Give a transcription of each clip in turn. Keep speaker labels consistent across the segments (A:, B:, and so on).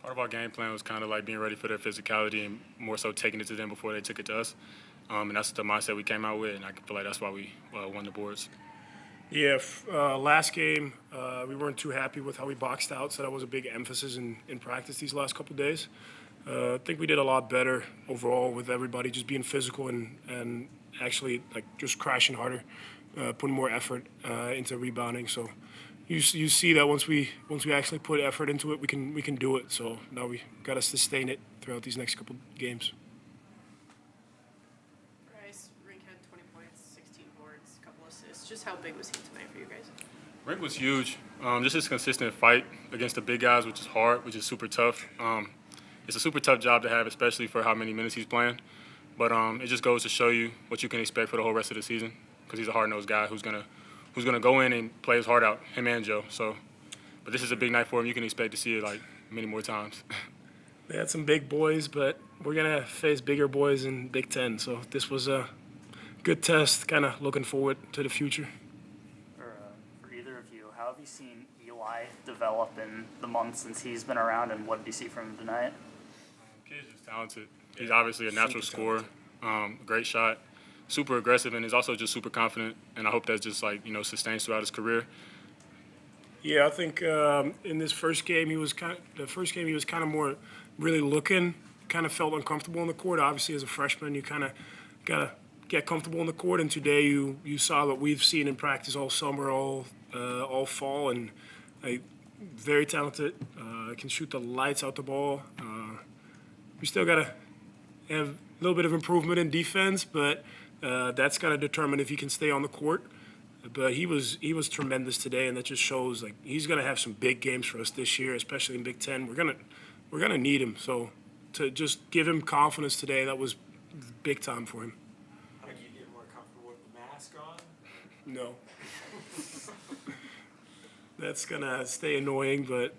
A: Part of our game plan was kind of like being ready for their physicality and more so taking it to them before they took it to us. And that's the mindset we came out with, and I feel like that's why we won the boards.
B: Yeah, last game, we weren't too happy with how we boxed out, so that was a big emphasis in practice these last couple of days. I think we did a lot better overall with everybody just being physical and actually like just crashing harder, putting more effort into rebounding. So you see that once we actually put effort into it, we can do it. So now we got to sustain it throughout these next couple games.
C: Rink had 20 points, 16 boards, a couple assists. Just how big was he tonight for you guys?
A: Rink was huge. Just his consistent fight against the big guys, which is hard, which is super tough. It's a super tough job to have, especially for how many minutes he's playing. But it just goes to show you what you can expect for the whole rest of the season, because he's a hard-nosed guy who's gonna go in and play his heart out, him and Joe. So, but this is a big night for him. You can expect to see it like many more times.
B: They had some big boys, but we're gonna face bigger boys in Big Ten. So this was a good test. Kind of looking forward to the future.
D: For either of you, how have you seen Eli develop in the months since he's been around, and what did you see from him tonight?
A: Kid's just talented. He's obviously a natural scorer, great shot, super aggressive, and he's also just super confident. And I hope that just sustains throughout his career.
B: Yeah, I think in this first game he was kind of more really looking, kind of felt uncomfortable on the court. Obviously, as a freshman, you kind of gotta get comfortable on the court. And today you saw what we've seen in practice all summer, all fall, and very talented. Can shoot the lights out the ball. We still gotta have a little bit of improvement in defense, but that's gonna determine if he can stay on the court. But he was tremendous today, and that just shows like he's gonna have some big games for us this year, especially in Big Ten. We're gonna need him. So to just give him confidence today, that was big time for him.
E: How did you get more comfortable with the mask on?
B: No. That's gonna stay annoying, but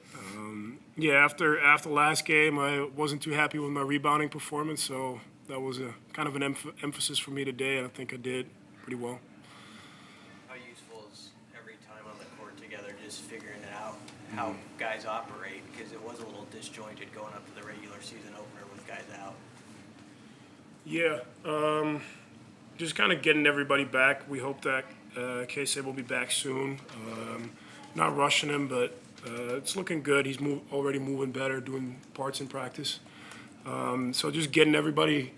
B: yeah. After last game, I wasn't too happy with my rebounding performance, so that was a kind of an emphasis for me today, and I think I did pretty well.
F: How useful is every time on the court together, just figuring it out how guys operate, because it was a little disjointed going up to the regular season opener with guys out.
B: Yeah, just kind of getting everybody back. We hope that Casey will be back soon. Not rushing him, but it's looking good. He's already moving better, doing parts in practice. So just getting everybody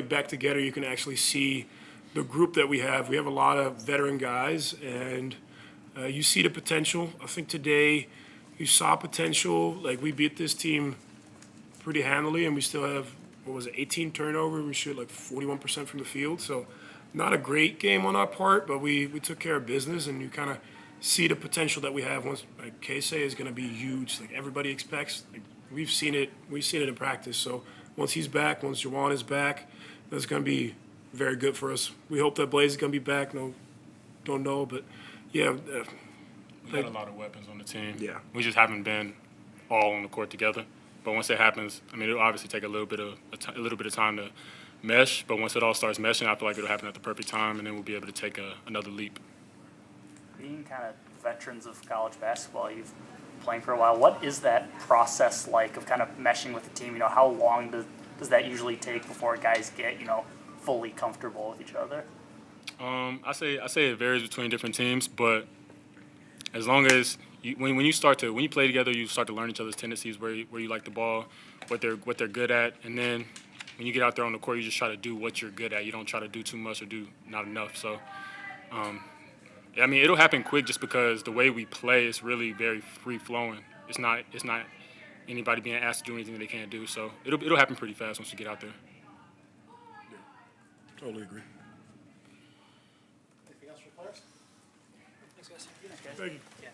B: back together, you can actually see the group that we have. We have a lot of veteran guys, and you see the potential. I think today you saw potential. Like we beat this team pretty handily, and we still have, 18 turnover. We shoot like 41% from the field. So not a great game on our part, but we took care of business, and you kind of see the potential that we have. Once like Casey is going to be huge. Like everybody expects. Like, we've seen it in practice. So once he's back, once Jawan is back, that's going to be very good for us. We hope that Blaze is going to be back. No, don't know, but yeah.
A: We got a lot of weapons on the team.
B: Yeah.
A: We just haven't been all on the court together. But once it happens, I mean, it'll obviously take a little bit of time to mesh. But once it all starts meshing, I feel like it'll happen at the perfect time, and then we'll be able to take another leap.
D: Being kind of veterans of college basketball, you've been playing for a while. What is that process like of kind of meshing with the team? You know, how long does that usually take before guys get, fully comfortable with each other?
A: I say it varies between different teams, but as long as when you play together, you start to learn each other's tendencies, where you like the ball, what they're good at, and then when you get out there on the court, you just try to do what you're good at. You don't try to do too much or do not enough. So, I mean, it'll happen quick just because the way we play is really very free flowing. It's not anybody being asked to do anything that they can't do. So it'll happen pretty fast once you get out there.
B: Yeah, totally agree.
E: Anything else for players?
C: Thanks, guys.
B: Thank you.
C: Yeah.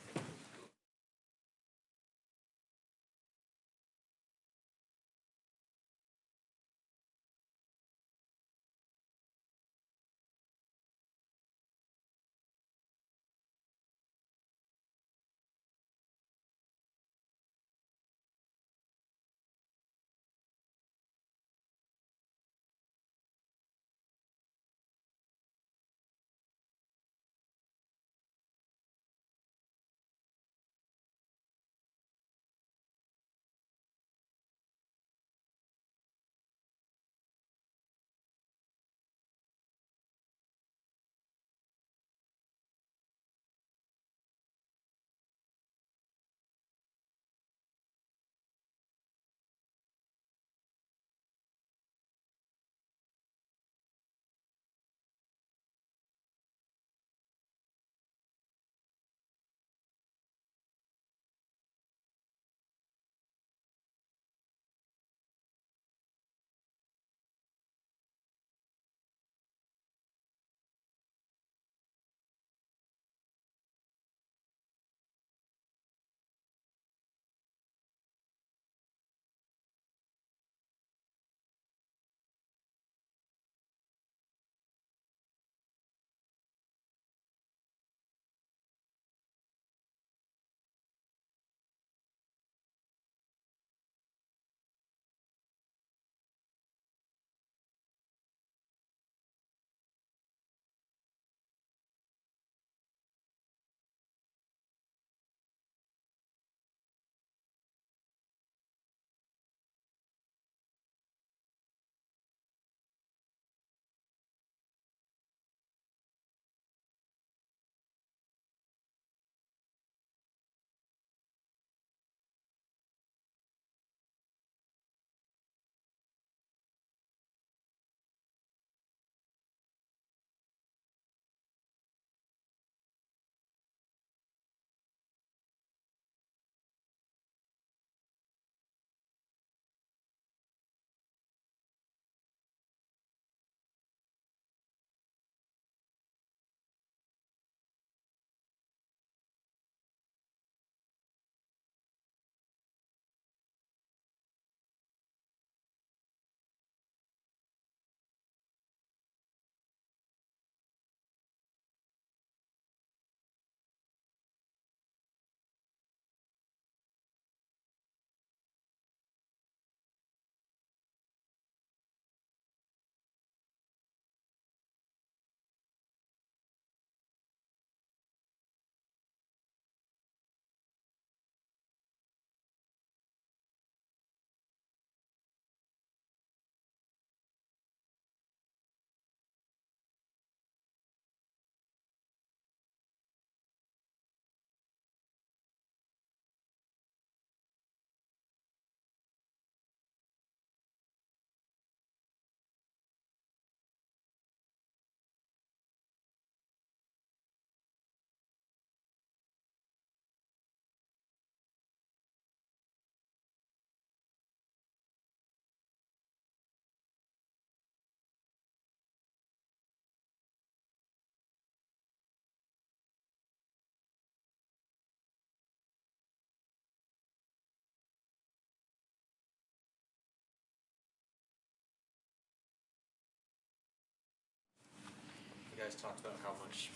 G: guys talked about how much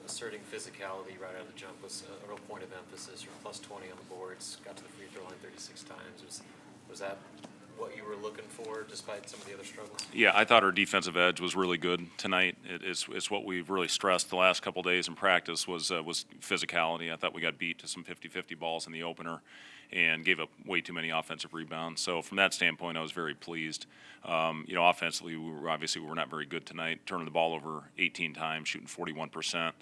G: asserting physicality right out of the jump was a real point of emphasis. You're plus 20 on the boards, got to the free throw line 36 times. Was that what you were looking for, despite some of the other struggles?
H: Yeah, I thought our defensive edge was really good tonight. It's what we've really stressed the last couple of days in practice was physicality. I thought we got beat to some 50-50 balls in the opener and gave up way too many offensive rebounds. So from that standpoint, I was very pleased. Offensively, we were not very good tonight, turning the ball over 18 times, shooting 41%.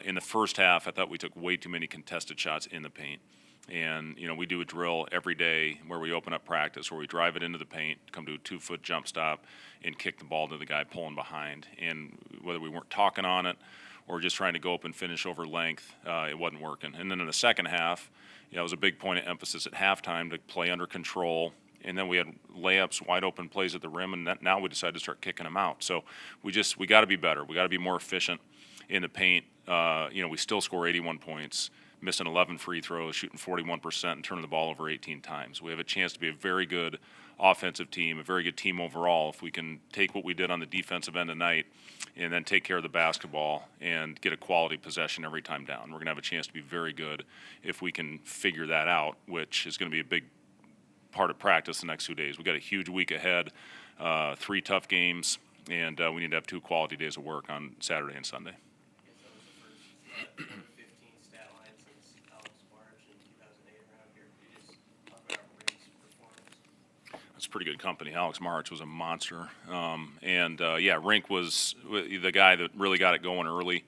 H: In the first half, I thought we took way too many contested shots in the paint. And, we do a drill every day where we open up practice, where we drive it into the paint, come to a 2-foot jump stop, and kick the ball to the guy pulling behind. And whether we weren't talking on it or just trying to go up and finish over length, it wasn't working. And then in the second half, it was a big point of emphasis at halftime to play under control. And then we had layups, wide open plays at the rim, and now we decided to start kicking them out. So we got to be better. We got to be more efficient in the paint. We still score 81 points. Missing 11 free throws, shooting 41%, and turning the ball over 18 times. We have a chance to be a very good offensive team, a very good team overall, if we can take what we did on the defensive end tonight and then take care of the basketball and get a quality possession every time down. We're going to have a chance to be very good if we can figure that out, which is going to be a big part of practice the next 2 days. We've got a huge week ahead, 3 tough games, and we need to have 2 quality days of work on Saturday and Sunday. It's pretty good company. Alex March was a monster. Rink was the guy that really got it going early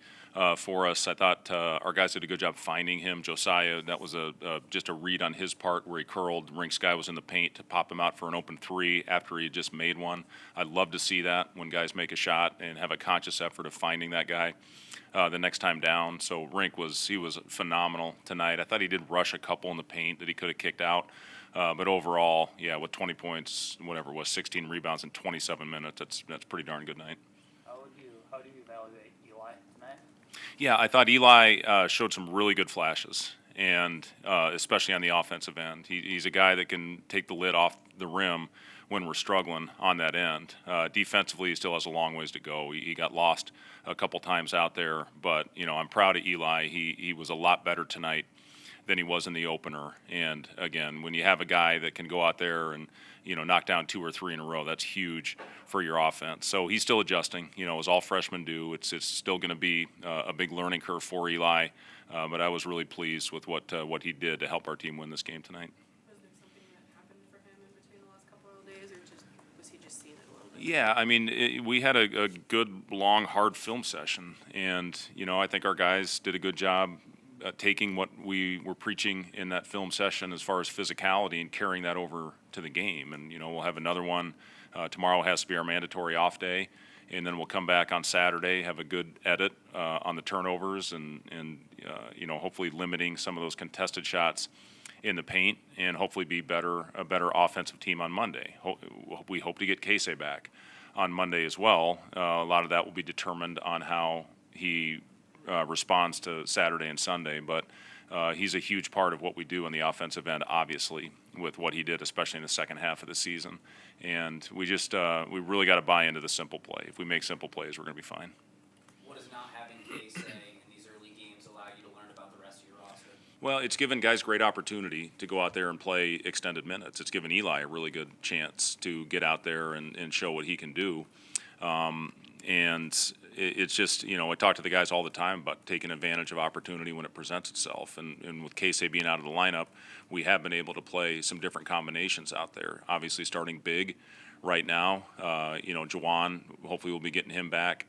H: for us. I thought our guys did a good job finding him. Josiah, that was just a read on his part where he curled. Rink's guy was in the paint to pop him out for an open 3 after he had just made one. I'd love to see that when guys make a shot and have a conscious effort of finding that guy the next time down. So Rink was phenomenal tonight. I thought he did rush a couple in the paint that he could have kicked out. But overall, with 20 points, whatever it was, 16 rebounds in 27 minutes, that's pretty darn good night.
D: How do you evaluate Eli tonight?
H: Yeah, I thought Eli showed some really good flashes, and especially on the offensive end. He's a guy that can take the lid off the rim when we're struggling on that end. Defensively, he still has a long ways to go. He got lost a couple times out there, but I'm proud of Eli. He was a lot better tonight than he was in the opener. And again, when you have a guy that can go out there and knock down 2 or 3 in a row, that's huge for your offense. So he's still adjusting. As all freshmen do, it's still going to be a big learning curve for Eli. But I was really pleased with what he did to help our team win this game tonight.
C: Was there something that happened for him in between the last couple of days, or was he just seeing it a little bit?
H: Yeah, we had a good, long, hard film session. And, I think our guys did a good job taking what we were preaching in that film session as far as physicality and carrying that over to the game. And, we'll have another one. Tomorrow has to be our mandatory off day. And then we'll come back on Saturday, have a good edit on the turnovers and hopefully limiting some of those contested shots in the paint and hopefully be a better offensive team on Monday. We hope to get Casey back on Monday as well. A lot of that will be determined on how he responds to Saturday and Sunday, but he's a huge part of what we do on the offensive end, obviously, with what he did, especially in the second half of the season. And we really got to buy into the simple play. If we make simple plays, we're going to be fine.
I: What does not having Casey in these early games allow you to learn about the rest of your roster?
H: Well, it's given guys great opportunity to go out there and play extended minutes. It's given Eli a really good chance to get out there and show what he can do. It's just, I talk to the guys all the time about taking advantage of opportunity when it presents itself. And with Casey being out of the lineup, we have been able to play some different combinations out there. Obviously starting big right now. Jawan, hopefully we'll be getting him back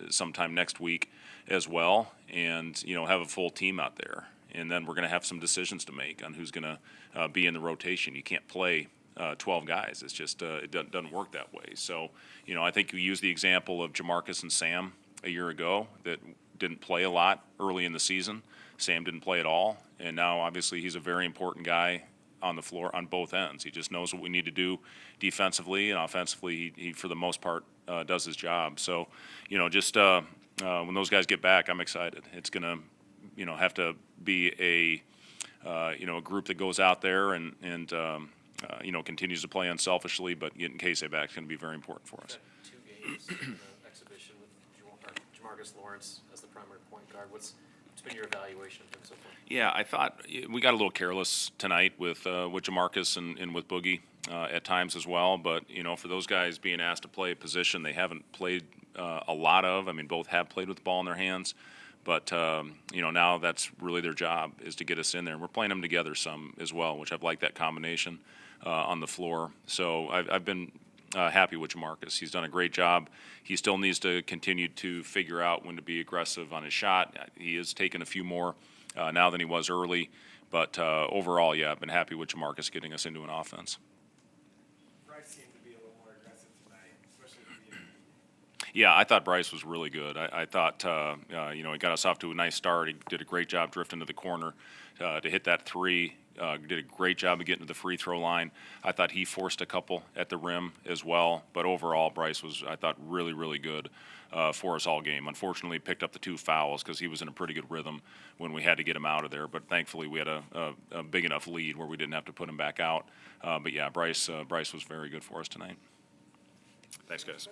H: sometime next week as well. And, have a full team out there. And then we're going to have some decisions to make on who's going to be in the rotation. You can't play 12 guys. It's just it doesn't work that way. So, I think we used the example of Jamarcus and Sam a year ago that didn't play a lot early in the season. Sam didn't play at all, and now obviously he's a very important guy on the floor on both ends. He just knows what we need to do defensively and offensively. He for the most part does his job. So, when those guys get back, I'm excited. It's gonna, have to be a group that goes out there and continues to play unselfishly, but getting Casey back is going to be very important for us.
G: 2 games exhibition with Jamarcus Lawrence as the primary point guard. What's been your evaluation of him so far?
H: Yeah, I thought we got a little careless tonight with Jamarcus and with Boogie at times as well. But for those guys being asked to play a position they haven't played a lot of, I mean, both have played with the ball in their hands. But now that's really their job, is to get us in there. And we're playing them together some as well, which I've liked that combination on the floor. So I've been happy with Jamarcus. He's done a great job. He still needs to continue to figure out when to be aggressive on his shot. He has taken a few more now than he was early. But overall, yeah, I've been happy with Jamarcus getting us into an offense.
E: Bryce seemed to be a little more aggressive tonight, especially at the beginning.
H: Yeah, I thought Bryce was really good. I thought, he got us off to a nice start. He did a great job drifting to the corner to hit that three. Did a great job of getting to the free throw line. I thought he forced a couple at the rim as well. But overall, Bryce was, I thought, really, really good for us all game. Unfortunately, picked up the 2 fouls because he was in a pretty good rhythm when we had to get him out of there. But thankfully, we had a big enough lead where we didn't have to put him back out. But yeah, Bryce was very good for us tonight. Thanks, guys.